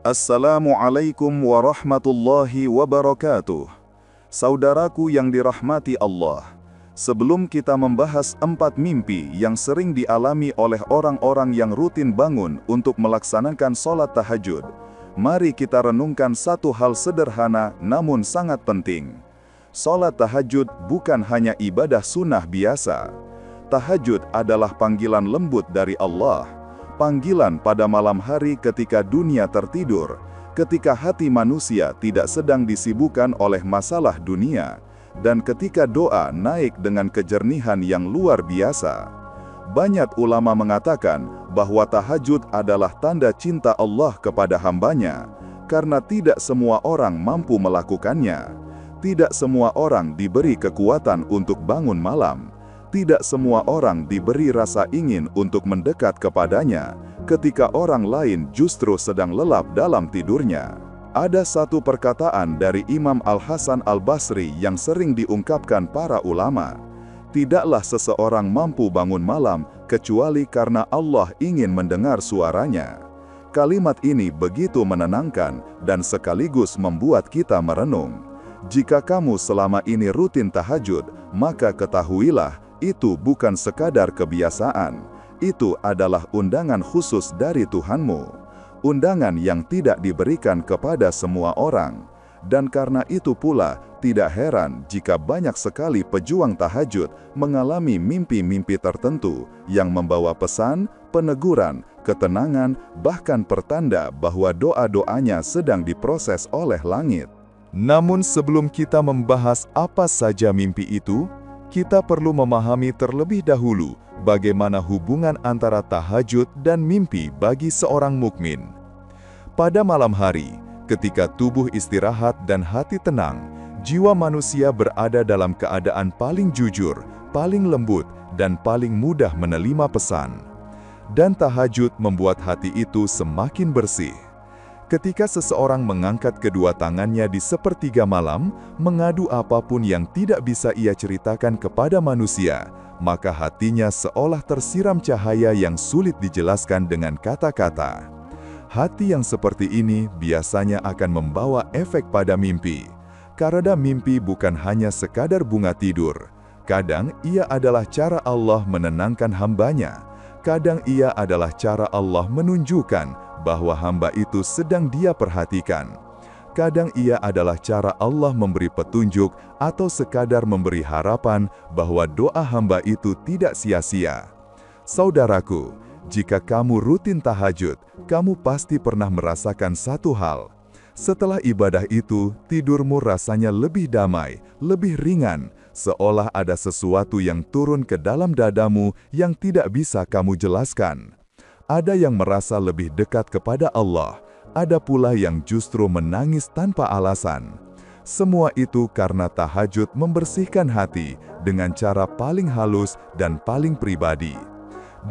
Assalamualaikum warahmatullahi wabarakatuh. Saudaraku yang dirahmati Allah, sebelum kita membahas 4 mimpi yang sering dialami oleh orang-orang yang rutin bangun untuk melaksanakan sholat tahajud, mari kita renungkan satu hal sederhana namun sangat penting. Sholat tahajud bukan hanya ibadah sunnah biasa. Tahajud adalah panggilan lembut dari Allah. Panggilan pada malam hari ketika dunia tertidur, ketika hati manusia tidak sedang disibukkan oleh masalah dunia, dan ketika doa naik dengan kejernihan yang luar biasa. Banyak ulama mengatakan bahwa tahajud adalah tanda cinta Allah kepada hambanya, karena tidak semua orang mampu melakukannya. Tidak semua orang diberi kekuatan untuk bangun malam. Tidak semua orang diberi rasa ingin untuk mendekat kepadanya, ketika orang lain justru sedang lelap dalam tidurnya. Ada satu perkataan dari Imam Al-Hasan Al-Basri yang sering diungkapkan para ulama. Tidaklah seseorang mampu bangun malam, kecuali karena Allah ingin mendengar suaranya. Kalimat ini begitu menenangkan, dan sekaligus membuat kita merenung. Jika kamu selama ini rutin tahajud, maka ketahuilah, itu bukan sekadar kebiasaan, itu adalah undangan khusus dari Tuhanmu. Undangan yang tidak diberikan kepada semua orang. Dan karena itu pula, tidak heran jika banyak sekali pejuang tahajud mengalami mimpi-mimpi tertentu yang membawa pesan, peneguran, ketenangan, bahkan pertanda bahwa doa-doanya sedang diproses oleh langit. Namun sebelum kita membahas apa saja mimpi itu, kita perlu memahami terlebih dahulu bagaimana hubungan antara tahajud dan mimpi bagi seorang mukmin. Pada malam hari, ketika tubuh istirahat dan hati tenang, jiwa manusia berada dalam keadaan paling jujur, paling lembut, dan paling mudah menerima pesan. Dan tahajud membuat hati itu semakin bersih. Ketika seseorang mengangkat kedua tangannya di sepertiga malam, mengadu apapun yang tidak bisa ia ceritakan kepada manusia, maka hatinya seolah tersiram cahaya yang sulit dijelaskan dengan kata-kata. Hati yang seperti ini biasanya akan membawa efek pada mimpi. Karena mimpi bukan hanya sekadar bunga tidur. Kadang ia adalah cara Allah menenangkan hambanya. Kadang ia adalah cara Allah menunjukkan bahwa hamba itu sedang Dia perhatikan. Kadang ia adalah cara Allah memberi petunjuk atau sekadar memberi harapan bahwa doa hamba itu tidak sia-sia. Saudaraku, jika kamu rutin tahajud, kamu pasti pernah merasakan satu hal. Setelah ibadah itu, tidurmu rasanya lebih damai, lebih ringan, seolah ada sesuatu yang turun ke dalam dadamu yang tidak bisa kamu jelaskan. Ada yang merasa lebih dekat kepada Allah, ada pula yang justru menangis tanpa alasan. Semua itu karena tahajud membersihkan hati dengan cara paling halus dan paling pribadi.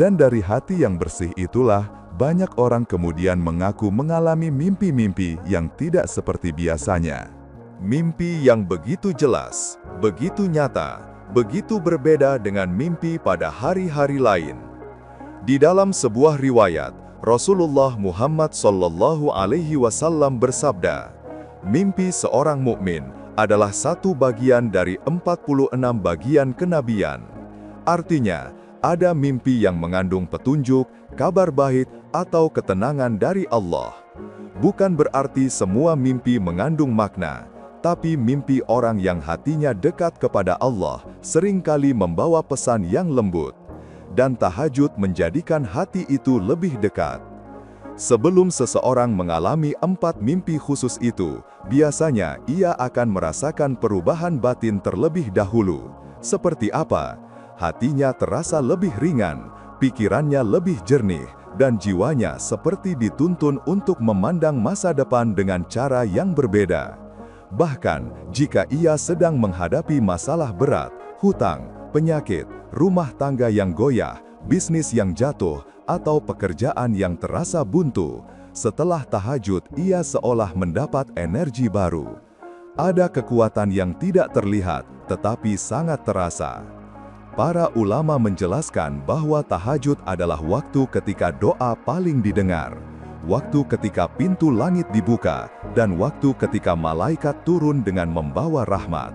Dan dari hati yang bersih itulah, banyak orang kemudian mengaku mengalami mimpi-mimpi yang tidak seperti biasanya. Mimpi yang begitu jelas, begitu nyata, begitu berbeda dengan mimpi pada hari-hari lain. Di dalam sebuah riwayat, Rasulullah Muhammad SAW bersabda, mimpi seorang mukmin adalah satu bagian dari 46 bagian kenabian. Artinya, ada mimpi yang mengandung petunjuk, kabar baik, atau ketenangan dari Allah. Bukan berarti semua mimpi mengandung makna, tapi mimpi orang yang hatinya dekat kepada Allah seringkali membawa pesan yang lembut. Dan tahajud menjadikan hati itu lebih dekat. Sebelum seseorang mengalami 4 mimpi khusus itu, biasanya ia akan merasakan perubahan batin terlebih dahulu. Seperti apa? Hatinya terasa lebih ringan, pikirannya lebih jernih, dan jiwanya seperti dituntun untuk memandang masa depan dengan cara yang berbeda. Bahkan, jika ia sedang menghadapi masalah berat, hutang, penyakit, rumah tangga yang goyah, bisnis yang jatuh, atau pekerjaan yang terasa buntu, setelah tahajud ia seolah mendapat energi baru. Ada kekuatan yang tidak terlihat, tetapi sangat terasa. Para ulama menjelaskan bahwa tahajud adalah waktu ketika doa paling didengar. waktu ketika pintu langit dibuka, dan waktu ketika malaikat turun dengan membawa rahmat.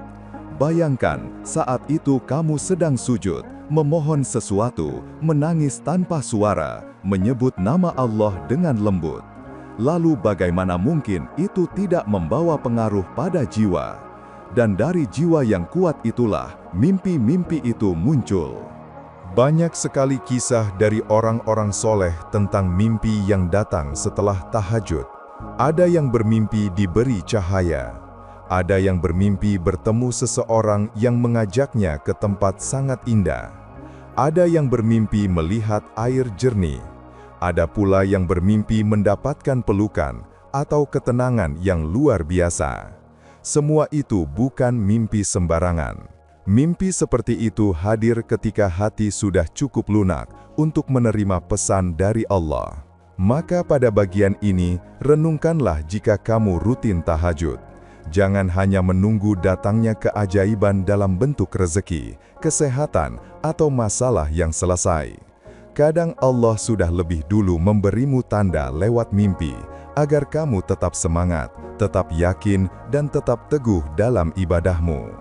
Bayangkan, saat itu kamu sedang sujud, memohon sesuatu, menangis tanpa suara, menyebut nama Allah dengan lembut. Lalu bagaimana mungkin itu tidak membawa pengaruh pada jiwa? Dan dari jiwa yang kuat itulah, mimpi-mimpi itu muncul. Banyak sekali kisah dari orang-orang soleh tentang mimpi yang datang setelah tahajud. Ada yang bermimpi diberi cahaya. Ada yang bermimpi bertemu seseorang yang mengajaknya ke tempat sangat indah. Ada yang bermimpi melihat air jernih. Ada pula yang bermimpi mendapatkan pelukan atau ketenangan yang luar biasa. Semua itu bukan mimpi sembarangan. Mimpi seperti itu hadir ketika hati sudah cukup lunak untuk menerima pesan dari Allah. Maka pada bagian ini, renungkanlah jika kamu rutin tahajud. Jangan hanya menunggu datangnya keajaiban dalam bentuk rezeki, kesehatan, atau masalah yang selesai. Kadang Allah sudah lebih dulu memberimu tanda lewat mimpi, agar kamu tetap semangat, tetap yakin, dan tetap teguh dalam ibadahmu.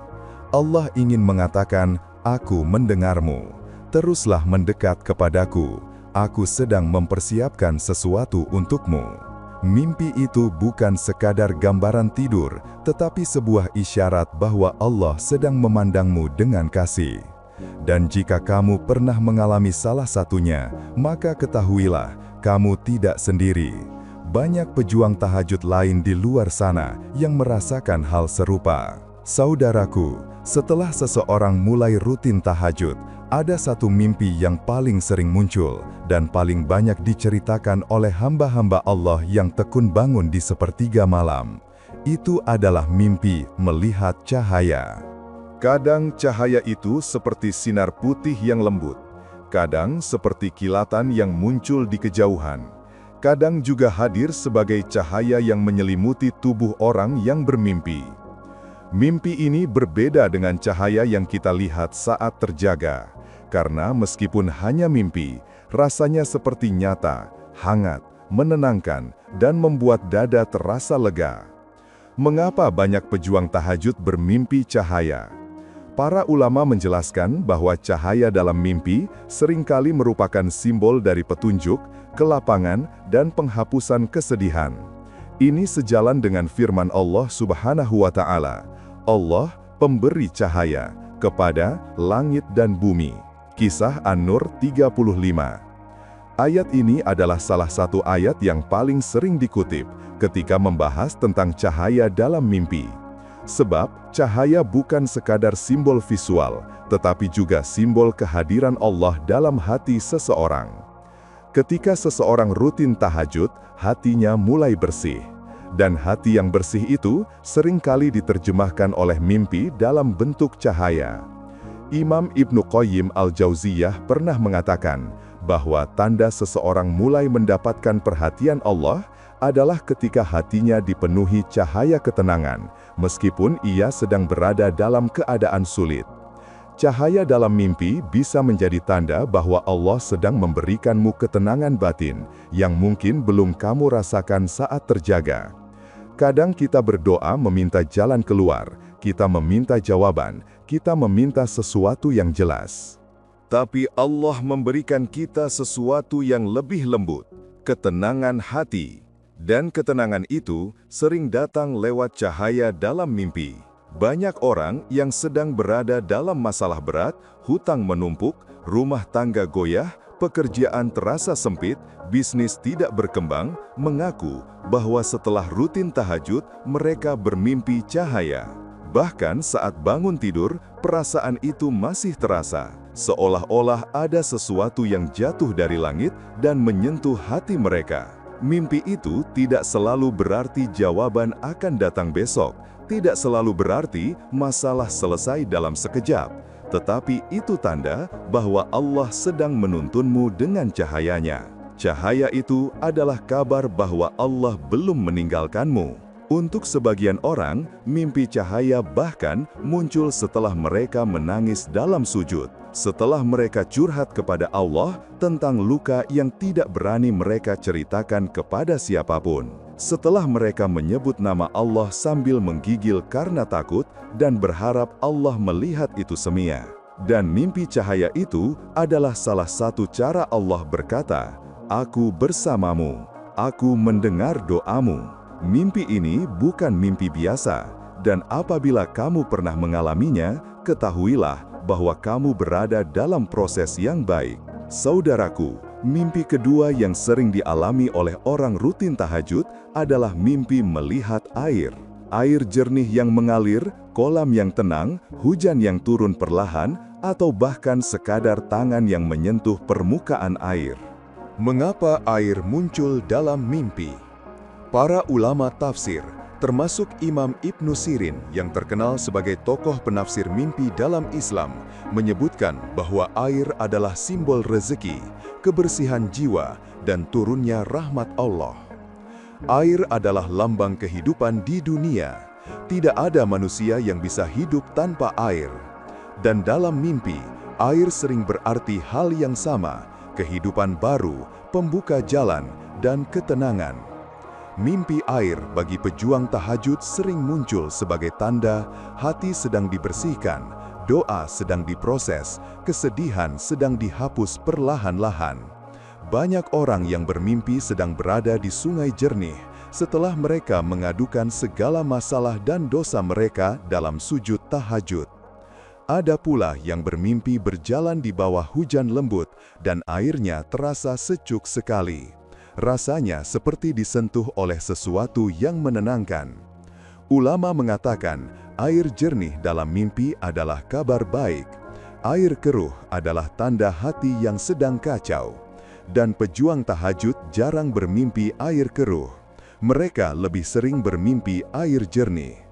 Allah ingin mengatakan, "Aku mendengarmu. Teruslah mendekat kepadaku. Aku sedang mempersiapkan sesuatu untukmu." Mimpi itu bukan sekadar gambaran tidur, tetapi sebuah isyarat bahwa Allah sedang memandangmu dengan kasih. Dan jika kamu pernah mengalami salah satunya, maka ketahuilah, kamu tidak sendiri. Banyak pejuang tahajud lain di luar sana yang merasakan hal serupa. Saudaraku, setelah seseorang mulai rutin tahajud, ada satu mimpi yang paling sering muncul dan paling banyak diceritakan oleh hamba-hamba Allah yang tekun bangun di sepertiga malam. Itu adalah mimpi melihat cahaya. Kadang cahaya itu seperti sinar putih yang lembut, kadang seperti kilatan yang muncul di kejauhan, kadang juga hadir sebagai cahaya yang menyelimuti tubuh orang yang bermimpi. Mimpi ini berbeda dengan cahaya yang kita lihat saat terjaga, karena meskipun hanya mimpi, rasanya seperti nyata, hangat, menenangkan, dan membuat dada terasa lega. Mengapa banyak pejuang tahajud bermimpi cahaya? Para ulama menjelaskan bahwa cahaya dalam mimpi seringkali merupakan simbol dari petunjuk, kelapangan, dan penghapusan kesedihan. Ini sejalan dengan firman Allah Subhanahu wa Ta'ala. Allah, pemberi cahaya kepada langit dan bumi. Kisah An-Nur 35. Ayat ini adalah salah satu ayat yang paling sering dikutip ketika membahas tentang cahaya dalam mimpi. Sebab, cahaya bukan sekadar simbol visual, tetapi juga simbol kehadiran Allah dalam hati seseorang. Ketika seseorang rutin tahajud, hatinya mulai bersih. Dan hati yang bersih itu seringkali diterjemahkan oleh mimpi dalam bentuk cahaya. Imam Ibnu Qayyim al-Jauziyah pernah mengatakan bahwa tanda seseorang mulai mendapatkan perhatian Allah adalah ketika hatinya dipenuhi cahaya ketenangan, meskipun ia sedang berada dalam keadaan sulit. Cahaya dalam mimpi bisa menjadi tanda bahwa Allah sedang memberikanmu ketenangan batin yang mungkin belum kamu rasakan saat terjaga. Kadang kita berdoa meminta jalan keluar, kita meminta jawaban, kita meminta sesuatu yang jelas. Tapi Allah memberikan kita sesuatu yang lebih lembut, ketenangan hati. Dan ketenangan itu sering datang lewat cahaya dalam mimpi. Banyak orang yang sedang berada dalam masalah berat, hutang menumpuk, rumah tangga goyah, pekerjaan terasa sempit, bisnis tidak berkembang, mengaku bahwa setelah rutin tahajud, mereka bermimpi cahaya. Bahkan saat bangun tidur, perasaan itu masih terasa, seolah-olah ada sesuatu yang jatuh dari langit dan menyentuh hati mereka. Mimpi itu tidak selalu berarti jawaban akan datang besok, tidak selalu berarti masalah selesai dalam sekejap. Tetapi itu tanda bahwa Allah sedang menuntunmu dengan cahayanya. Cahaya itu adalah kabar bahwa Allah belum meninggalkanmu. Untuk sebagian orang, mimpi cahaya bahkan muncul setelah mereka menangis dalam sujud, setelah mereka curhat kepada Allah tentang luka yang tidak berani mereka ceritakan kepada siapapun, setelah mereka menyebut nama Allah sambil menggigil karena takut dan berharap Allah melihat itu semua. Dan mimpi cahaya itu adalah salah satu cara Allah berkata, "Aku bersamamu, aku mendengar doamu." Mimpi ini bukan mimpi biasa, dan apabila kamu pernah mengalaminya, ketahuilah bahwa kamu berada dalam proses yang baik. Saudaraku, mimpi kedua yang sering dialami oleh orang rutin tahajud adalah mimpi melihat air. Air jernih yang mengalir, kolam yang tenang, hujan yang turun perlahan, atau bahkan sekadar tangan yang menyentuh permukaan air. Mengapa air muncul dalam mimpi? Para ulama tafsir, termasuk Imam Ibnu Sirin yang terkenal sebagai tokoh penafsir mimpi dalam Islam, menyebutkan bahwa air adalah simbol rezeki, kebersihan jiwa, dan turunnya rahmat Allah. Air adalah lambang kehidupan di dunia. Tidak ada manusia yang bisa hidup tanpa air. Dan dalam mimpi, air sering berarti hal yang sama, kehidupan baru, pembuka jalan, dan ketenangan. Mimpi air bagi pejuang tahajud sering muncul sebagai tanda hati sedang dibersihkan, doa sedang diproses, kesedihan sedang dihapus perlahan-lahan. Banyak orang yang bermimpi sedang berada di sungai jernih setelah mereka mengadukan segala masalah dan dosa mereka dalam sujud tahajud. Ada pula yang bermimpi berjalan di bawah hujan lembut dan airnya terasa sejuk sekali. Rasanya seperti disentuh oleh sesuatu yang menenangkan. Ulama mengatakan, air jernih dalam mimpi adalah kabar baik. Air keruh adalah tanda hati yang sedang kacau. Dan pejuang tahajud jarang bermimpi air keruh. Mereka lebih sering bermimpi air jernih.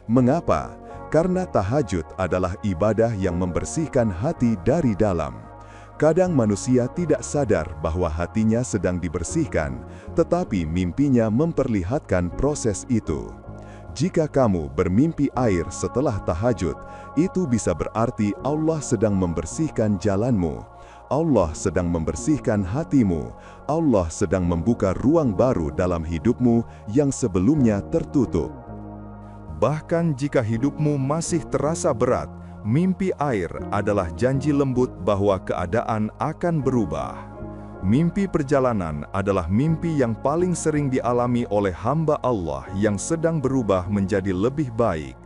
Mengapa? Karena tahajud adalah ibadah yang membersihkan hati dari dalam. Kadang manusia tidak sadar bahwa hatinya sedang dibersihkan, tetapi mimpinya memperlihatkan proses itu. Jika kamu bermimpi air setelah tahajud, itu bisa berarti Allah sedang membersihkan jalanmu. Allah sedang membersihkan hatimu. Allah sedang membuka ruang baru dalam hidupmu yang sebelumnya tertutup. Bahkan jika hidupmu masih terasa berat, mimpi air adalah janji lembut bahwa keadaan akan berubah. Mimpi perjalanan adalah mimpi yang paling sering dialami oleh hamba Allah yang sedang berubah menjadi lebih baik.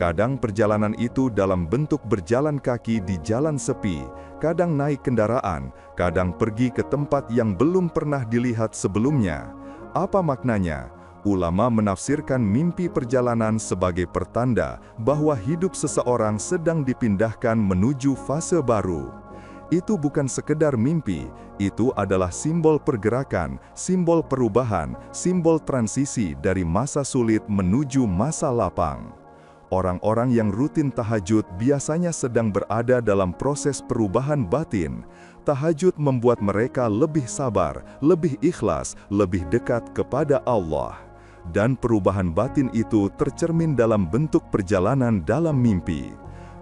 Kadang perjalanan itu dalam bentuk berjalan kaki di jalan sepi, kadang naik kendaraan, kadang pergi ke tempat yang belum pernah dilihat sebelumnya. Apa maknanya? Ulama menafsirkan mimpi perjalanan sebagai pertanda bahwa hidup seseorang sedang dipindahkan menuju fase baru. Itu bukan sekedar mimpi, itu adalah simbol pergerakan, simbol perubahan, simbol transisi dari masa sulit menuju masa lapang. Orang-orang yang rutin tahajud biasanya sedang berada dalam proses perubahan batin. Tahajud membuat mereka lebih sabar, lebih ikhlas, lebih dekat kepada Allah. Dan perubahan batin itu tercermin dalam bentuk perjalanan dalam mimpi.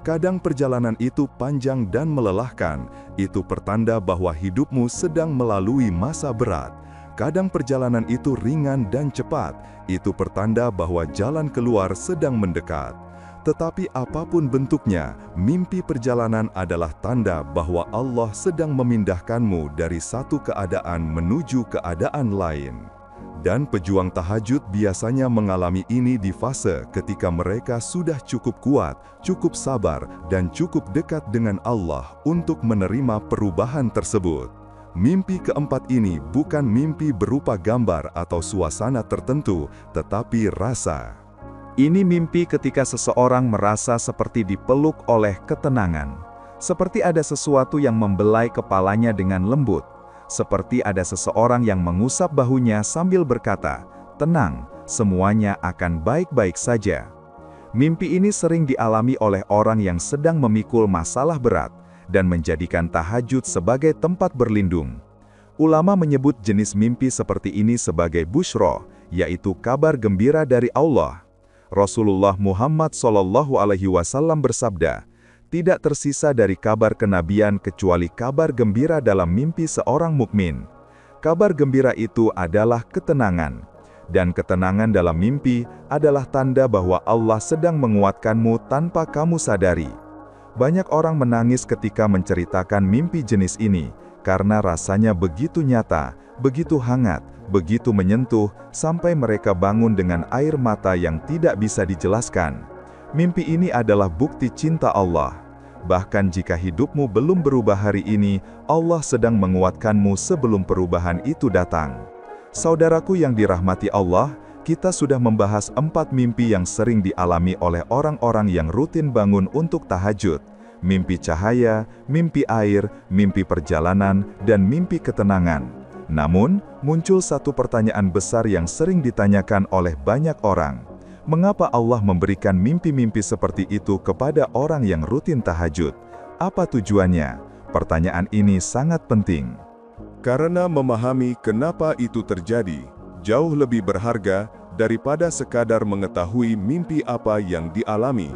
Kadang perjalanan itu panjang dan melelahkan, itu pertanda bahwa hidupmu sedang melalui masa berat. Kadang perjalanan itu ringan dan cepat, itu pertanda bahwa jalan keluar sedang mendekat. Tetapi apapun bentuknya, mimpi perjalanan adalah tanda bahwa Allah sedang memindahkanmu dari satu keadaan menuju keadaan lain. Dan pejuang tahajud biasanya mengalami ini di fase ketika mereka sudah cukup kuat, cukup sabar, dan cukup dekat dengan Allah untuk menerima perubahan tersebut. Mimpi keempat ini bukan mimpi berupa gambar atau suasana tertentu, tetapi rasa. Ini mimpi ketika seseorang merasa seperti dipeluk oleh ketenangan. Seperti ada sesuatu yang membelai kepalanya dengan lembut. Seperti ada seseorang yang mengusap bahunya sambil berkata, "Tenang, semuanya akan baik-baik saja." Mimpi ini sering dialami oleh orang yang sedang memikul masalah berat dan menjadikan tahajud sebagai tempat berlindung. Ulama menyebut jenis mimpi seperti ini sebagai busyra, yaitu kabar gembira dari Allah. Rasulullah Muhammad SAW bersabda, "Tidak tersisa dari kabar kenabian kecuali kabar gembira dalam mimpi seorang mukmin. Kabar gembira itu adalah ketenangan, dan ketenangan dalam mimpi adalah tanda bahwa Allah sedang menguatkanmu tanpa kamu sadari." Banyak orang menangis ketika menceritakan mimpi jenis ini, karena rasanya begitu nyata, begitu hangat, begitu menyentuh, sampai mereka bangun dengan air mata yang tidak bisa dijelaskan. Mimpi ini adalah bukti cinta Allah. Bahkan jika hidupmu belum berubah hari ini, Allah sedang menguatkanmu sebelum perubahan itu datang. Saudaraku yang dirahmati Allah, kita sudah membahas 4 mimpi yang sering dialami oleh orang-orang yang rutin bangun untuk tahajud. Mimpi cahaya, mimpi air, mimpi perjalanan, dan mimpi ketenangan. Namun, muncul satu pertanyaan besar yang sering ditanyakan oleh banyak orang. Mengapa Allah memberikan mimpi-mimpi seperti itu kepada orang yang rutin tahajud? Apa tujuannya? Pertanyaan ini sangat penting. Karena memahami kenapa itu terjadi, jauh lebih berharga daripada sekadar mengetahui mimpi apa yang dialami.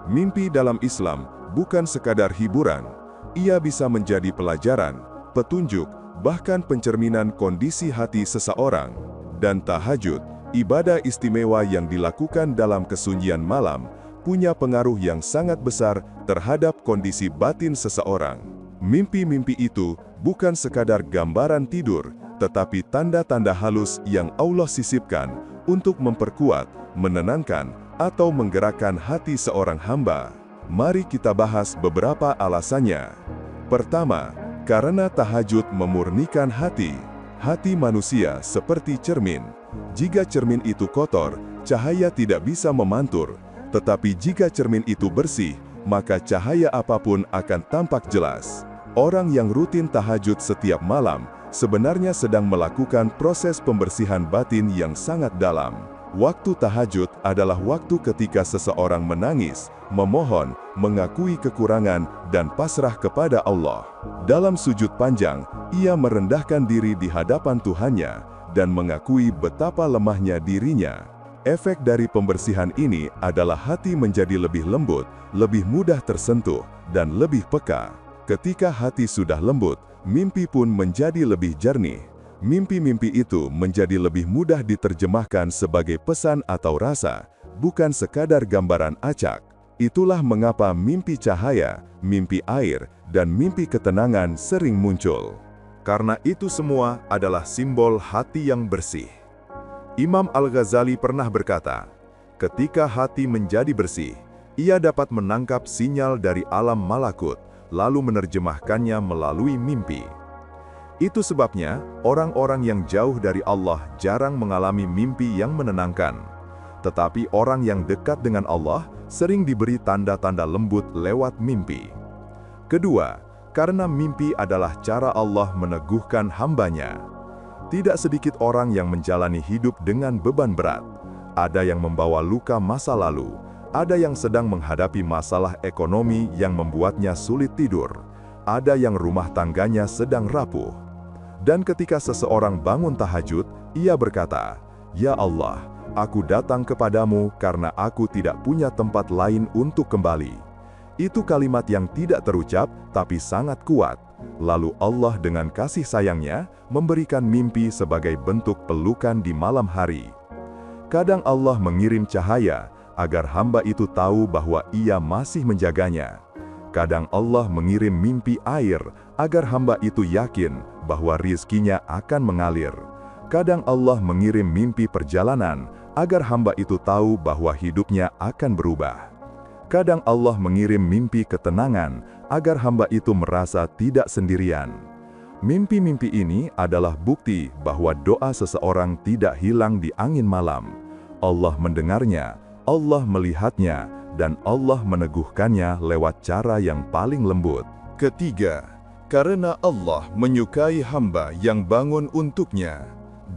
Mimpi dalam Islam bukan sekadar hiburan. Ia bisa menjadi pelajaran, petunjuk, bahkan pencerminan kondisi hati seseorang. Dan tahajud, ibadah istimewa yang dilakukan dalam kesunyian malam, punya pengaruh yang sangat besar terhadap kondisi batin seseorang. Mimpi-mimpi itu bukan sekadar gambaran tidur, tetapi tanda-tanda halus yang Allah sisipkan untuk memperkuat, menenangkan, atau menggerakkan hati seorang hamba. Mari kita bahas beberapa alasannya. Pertama, karena tahajud memurnikan hati. Hati manusia seperti cermin. Jika cermin itu kotor, cahaya tidak bisa memantur. Tetapi jika cermin itu bersih, maka cahaya apapun akan tampak jelas. Orang yang rutin tahajud setiap malam sebenarnya sedang melakukan proses pembersihan batin yang sangat dalam. Waktu tahajud adalah waktu ketika seseorang menangis, memohon, mengakui kekurangan, dan pasrah kepada Allah. Dalam sujud panjang, ia merendahkan diri di hadapan Tuhannya dan mengakui betapa lemahnya dirinya. Efek dari pembersihan ini adalah hati menjadi lebih lembut, lebih mudah tersentuh, dan lebih peka. Ketika hati sudah lembut, mimpi pun menjadi lebih jernih. Mimpi-mimpi itu menjadi lebih mudah diterjemahkan sebagai pesan atau rasa, bukan sekadar gambaran acak. Itulah mengapa mimpi cahaya, mimpi air, dan mimpi ketenangan sering muncul. Karena itu semua adalah simbol hati yang bersih. Imam Al-Ghazali pernah berkata, ketika hati menjadi bersih, ia dapat menangkap sinyal dari alam malakut, lalu menerjemahkannya melalui mimpi. Itu sebabnya, orang-orang yang jauh dari Allah jarang mengalami mimpi yang menenangkan. Tetapi orang yang dekat dengan Allah sering diberi tanda-tanda lembut lewat mimpi. Kedua, karena mimpi adalah cara Allah meneguhkan hamba-Nya. Tidak sedikit orang yang menjalani hidup dengan beban berat. Ada yang membawa luka masa lalu, ada yang sedang menghadapi masalah ekonomi yang membuatnya sulit tidur, ada yang rumah tangganya sedang rapuh. Dan ketika seseorang bangun tahajud, ia berkata, "Ya Allah, aku datang kepadamu karena aku tidak punya tempat lain untuk kembali." Itu kalimat yang tidak terucap, tapi sangat kuat. Lalu Allah dengan kasih sayangnya memberikan mimpi sebagai bentuk pelukan di malam hari. Kadang Allah mengirim cahaya agar hamba itu tahu bahwa Ia masih menjaganya. Kadang Allah mengirim mimpi air agar hamba itu yakin bahwa rizkinya akan mengalir. Kadang Allah mengirim mimpi perjalanan agar hamba itu tahu bahwa hidupnya akan berubah. Kadang Allah mengirim mimpi ketenangan agar hamba itu merasa tidak sendirian. Mimpi-mimpi ini adalah bukti bahwa doa seseorang tidak hilang di angin malam. Allah mendengarnya, Allah melihatnya, dan Allah meneguhkannya lewat cara yang paling lembut. Ketiga, karena Allah menyukai hamba yang bangun untuknya.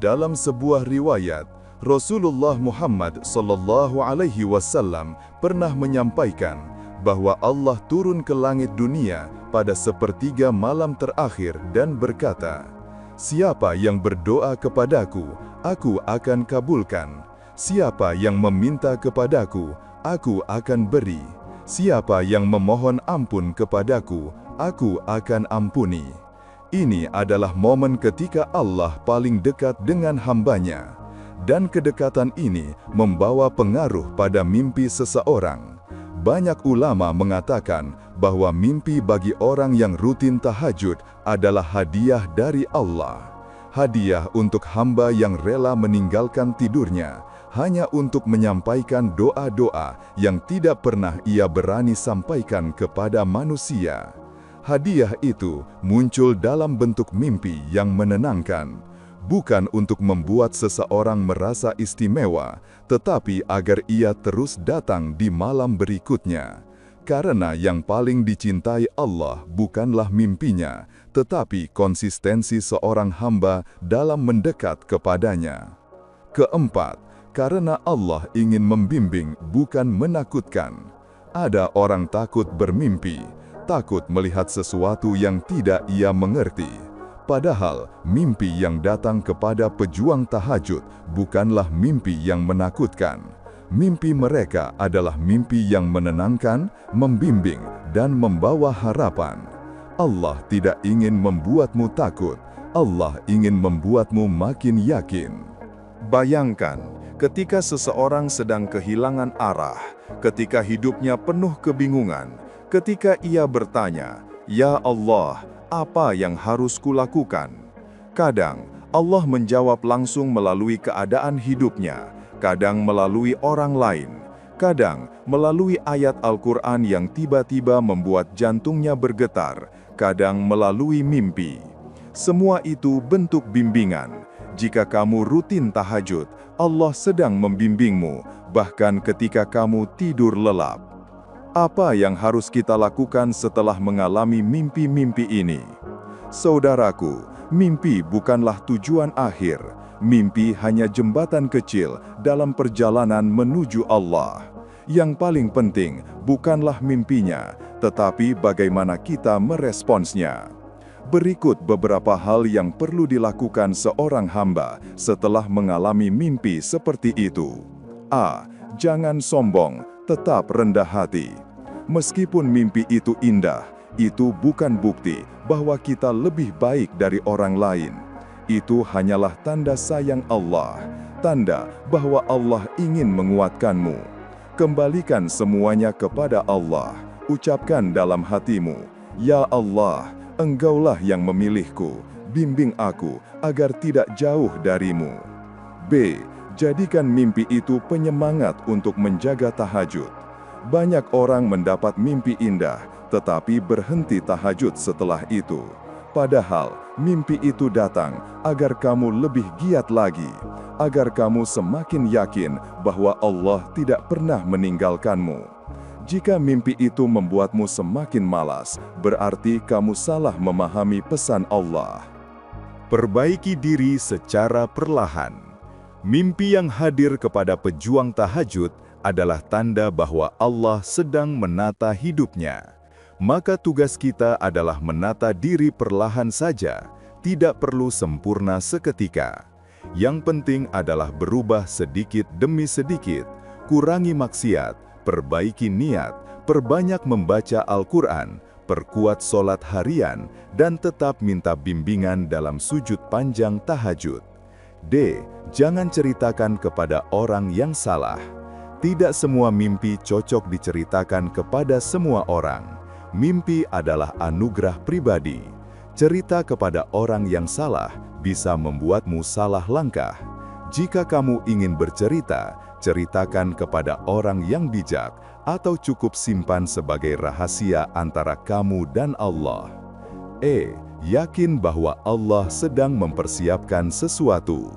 Dalam sebuah riwayat, Rasulullah Muhammad SAW pernah menyampaikan bahwa Allah turun ke langit dunia pada sepertiga malam terakhir dan berkata, "Siapa yang berdoa kepadaku aku akan kabulkan. Siapa yang meminta kepadaku, aku akan beri. Siapa yang memohon ampun kepadaku, aku akan ampuni. Ini adalah momen ketika Allah paling dekat dengan hambanya. Dan kedekatan ini membawa pengaruh pada mimpi seseorang. Banyak ulama mengatakan bahwa mimpi bagi orang yang rutin tahajud adalah hadiah dari Allah. Hadiah untuk hamba yang rela meninggalkan tidurnya, hanya untuk menyampaikan doa-doa yang tidak pernah ia berani sampaikan kepada manusia. Hadiah itu muncul dalam bentuk mimpi yang menenangkan. Bukan untuk membuat seseorang merasa istimewa, tetapi agar ia terus datang di malam berikutnya. Karena yang paling dicintai Allah bukanlah mimpinya, tetapi konsistensi seorang hamba dalam mendekat kepadanya. Keempat, karena Allah ingin membimbing, bukan menakutkan. Ada orang takut bermimpi, takut melihat sesuatu yang tidak ia mengerti. Padahal, mimpi yang datang kepada pejuang tahajud bukanlah mimpi yang menakutkan. Mimpi mereka adalah mimpi yang menenangkan, membimbing, dan membawa harapan. Allah tidak ingin membuatmu takut, Allah ingin membuatmu makin yakin. Bayangkan, ketika seseorang sedang kehilangan arah, ketika hidupnya penuh kebingungan, ketika ia bertanya, "Ya Allah, apa yang harus kulakukan?" Kadang, Allah menjawab langsung melalui keadaan hidupnya, kadang melalui orang lain, kadang melalui ayat Al-Quran yang tiba-tiba membuat jantungnya bergetar, kadang melalui mimpi. Semua itu bentuk bimbingan. Jika kamu rutin tahajud, Allah sedang membimbingmu, bahkan ketika kamu tidur lelap. Apa yang harus kita lakukan setelah mengalami mimpi-mimpi ini? Saudaraku, mimpi bukanlah tujuan akhir. Mimpi hanya jembatan kecil dalam perjalanan menuju Allah. Yang paling penting bukanlah mimpinya, tetapi bagaimana kita meresponsnya. Berikut beberapa hal yang perlu dilakukan seorang hamba setelah mengalami mimpi seperti itu. A. Jangan sombong, tetap rendah hati. Meskipun mimpi itu indah, itu bukan bukti bahwa kita lebih baik dari orang lain. Itu hanyalah tanda sayang Allah, tanda bahwa Allah ingin menguatkanmu. Kembalikan semuanya kepada Allah. Ucapkan dalam hatimu, "Ya Allah, Engkaulah yang memilihku, bimbing aku agar tidak jauh darimu." B. Jadikan mimpi itu penyemangat untuk menjaga tahajud. Banyak orang mendapat mimpi indah, tetapi berhenti tahajud setelah itu. Padahal, mimpi itu datang agar kamu lebih giat lagi, agar kamu semakin yakin bahwa Allah tidak pernah meninggalkanmu. Jika mimpi itu membuatmu semakin malas, berarti kamu salah memahami pesan Allah. Perbaiki diri secara perlahan. Mimpi yang hadir kepada pejuang tahajud adalah tanda bahwa Allah sedang menata hidupnya. Maka tugas kita adalah menata diri perlahan saja, tidak perlu sempurna seketika. Yang penting adalah berubah sedikit demi sedikit, kurangi maksiat, perbaiki niat, perbanyak membaca Al-Quran, perkuat sholat harian, dan tetap minta bimbingan dalam sujud panjang tahajud. D. Jangan ceritakan kepada orang yang salah. Tidak semua mimpi cocok diceritakan kepada semua orang. Mimpi adalah anugerah pribadi. Cerita kepada orang yang salah bisa membuatmu salah langkah. Jika kamu ingin bercerita, ceritakan kepada orang yang bijak atau cukup simpan sebagai rahasia antara kamu dan Allah. E. Yakin bahwa Allah sedang mempersiapkan sesuatu.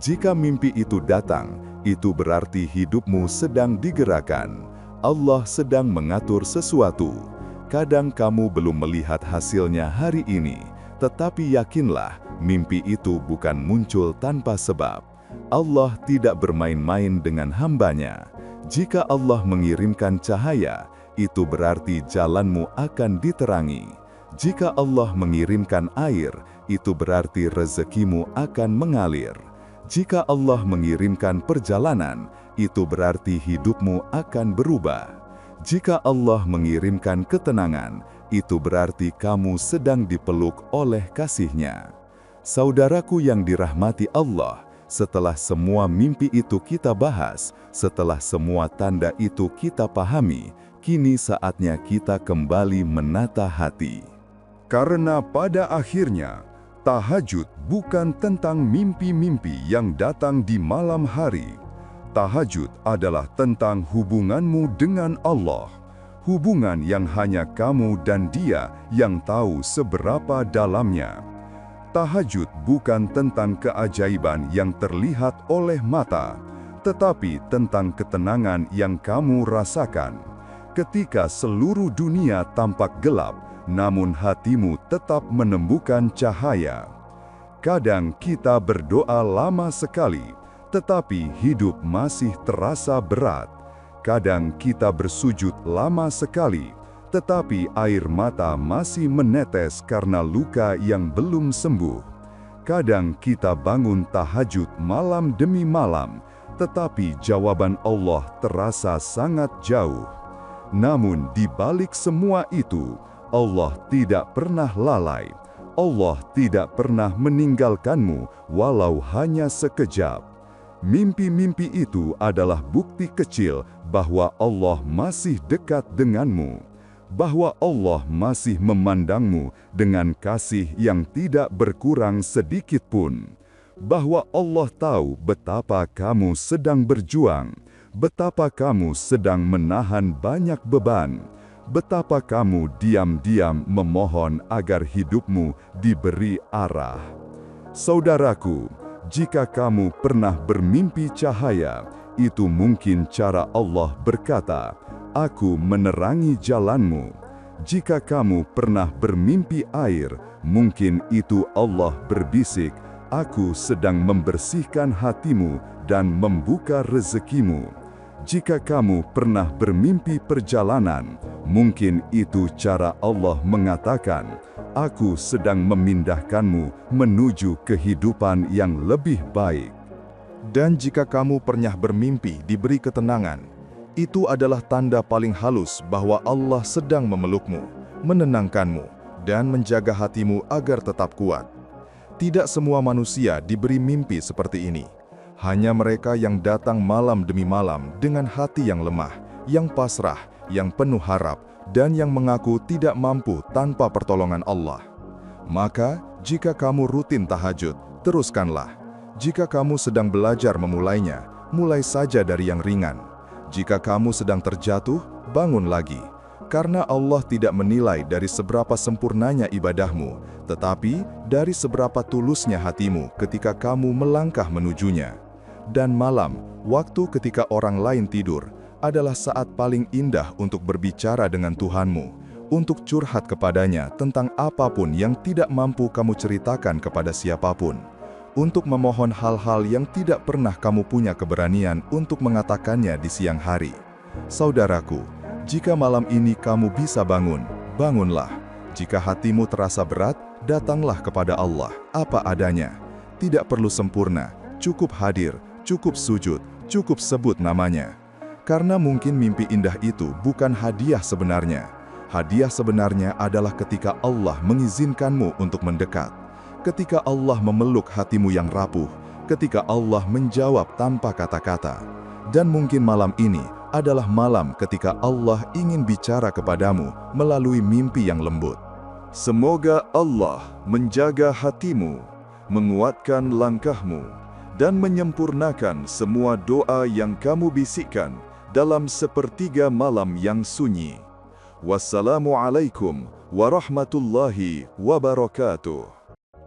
Jika mimpi itu datang, itu berarti hidupmu sedang digerakkan. Allah sedang mengatur sesuatu. Kadang kamu belum melihat hasilnya hari ini, tetapi yakinlah, mimpi itu bukan muncul tanpa sebab. Allah tidak bermain-main dengan hambanya. Jika Allah mengirimkan cahaya, itu berarti jalanmu akan diterangi. Jika Allah mengirimkan air, itu berarti rezekimu akan mengalir. Jika Allah mengirimkan perjalanan, itu berarti hidupmu akan berubah. Jika Allah mengirimkan ketenangan, itu berarti kamu sedang dipeluk oleh kasih-Nya. Saudaraku yang dirahmati Allah, setelah semua mimpi itu kita bahas, setelah semua tanda itu kita pahami, kini saatnya kita kembali menata hati. Karena pada akhirnya, tahajud bukan tentang mimpi-mimpi yang datang di malam hari. Tahajud adalah tentang hubunganmu dengan Allah. Hubungan yang hanya kamu dan Dia yang tahu seberapa dalamnya. Tahajud bukan tentang keajaiban yang terlihat oleh mata, tetapi tentang ketenangan yang kamu rasakan. Ketika seluruh dunia tampak gelap, namun hatimu tetap menemukan cahaya. Kadang kita berdoa lama sekali, tetapi hidup masih terasa berat. Kadang kita bersujud lama sekali, tetapi air mata masih menetes karena luka yang belum sembuh. Kadang kita bangun tahajud malam demi malam, tetapi jawaban Allah terasa sangat jauh. Namun di balik semua itu, Allah tidak pernah lalai. Allah tidak pernah meninggalkanmu walau hanya sekejap. Mimpi-mimpi itu adalah bukti kecil bahwa Allah masih dekat denganmu, bahwa Allah masih memandangmu dengan kasih yang tidak berkurang sedikit pun, bahwa Allah tahu betapa kamu sedang berjuang, betapa kamu sedang menahan banyak beban, betapa kamu diam-diam memohon agar hidupmu diberi arah. Saudaraku, jika kamu pernah bermimpi cahaya, itu mungkin cara Allah berkata, "Aku menerangi jalanmu." Jika kamu pernah bermimpi air, mungkin itu Allah berbisik, "Aku sedang membersihkan hatimu dan membuka rezekimu." Jika kamu pernah bermimpi perjalanan, mungkin itu cara Allah mengatakan, "Aku sedang memindahkanmu menuju kehidupan yang lebih baik." Dan jika kamu pernah bermimpi diberi ketenangan, itu adalah tanda paling halus bahwa Allah sedang memelukmu, menenangkanmu, dan menjaga hatimu agar tetap kuat. Tidak semua manusia diberi mimpi seperti ini. Hanya mereka yang datang malam demi malam dengan hati yang lemah, yang pasrah, yang penuh harap, dan yang mengaku tidak mampu tanpa pertolongan Allah. Maka, jika kamu rutin tahajud, teruskanlah. Jika kamu sedang belajar memulainya, mulai saja dari yang ringan. Jika kamu sedang terjatuh, bangun lagi. Karena Allah tidak menilai dari seberapa sempurnanya ibadahmu, tetapi dari seberapa tulusnya hatimu ketika kamu melangkah menujunya. Dan malam, waktu ketika orang lain tidur, adalah saat paling indah untuk berbicara dengan Tuhanmu, untuk curhat kepadanya tentang apapun yang tidak mampu kamu ceritakan kepada siapapun, untuk memohon hal-hal yang tidak pernah kamu punya keberanian untuk mengatakannya di siang hari. Saudaraku, jika malam ini kamu bisa bangun, bangunlah. Jika hatimu terasa berat, datanglah kepada Allah, apa adanya. Tidak perlu sempurna, cukup hadir, cukup sujud, cukup sebut namanya. Karena mungkin mimpi indah itu bukan hadiah sebenarnya. Hadiah sebenarnya adalah ketika Allah mengizinkanmu untuk mendekat. Ketika Allah memeluk hatimu yang rapuh, ketika Allah menjawab tanpa kata-kata. Dan mungkin malam ini adalah malam ketika Allah ingin bicara kepadamu melalui mimpi yang lembut. Semoga Allah menjaga hatimu, menguatkan langkahmu, dan menyempurnakan semua doa yang kamu bisikkan dalam sepertiga malam yang sunyi. Wassalamualaikum warahmatullahi wabarakatuh.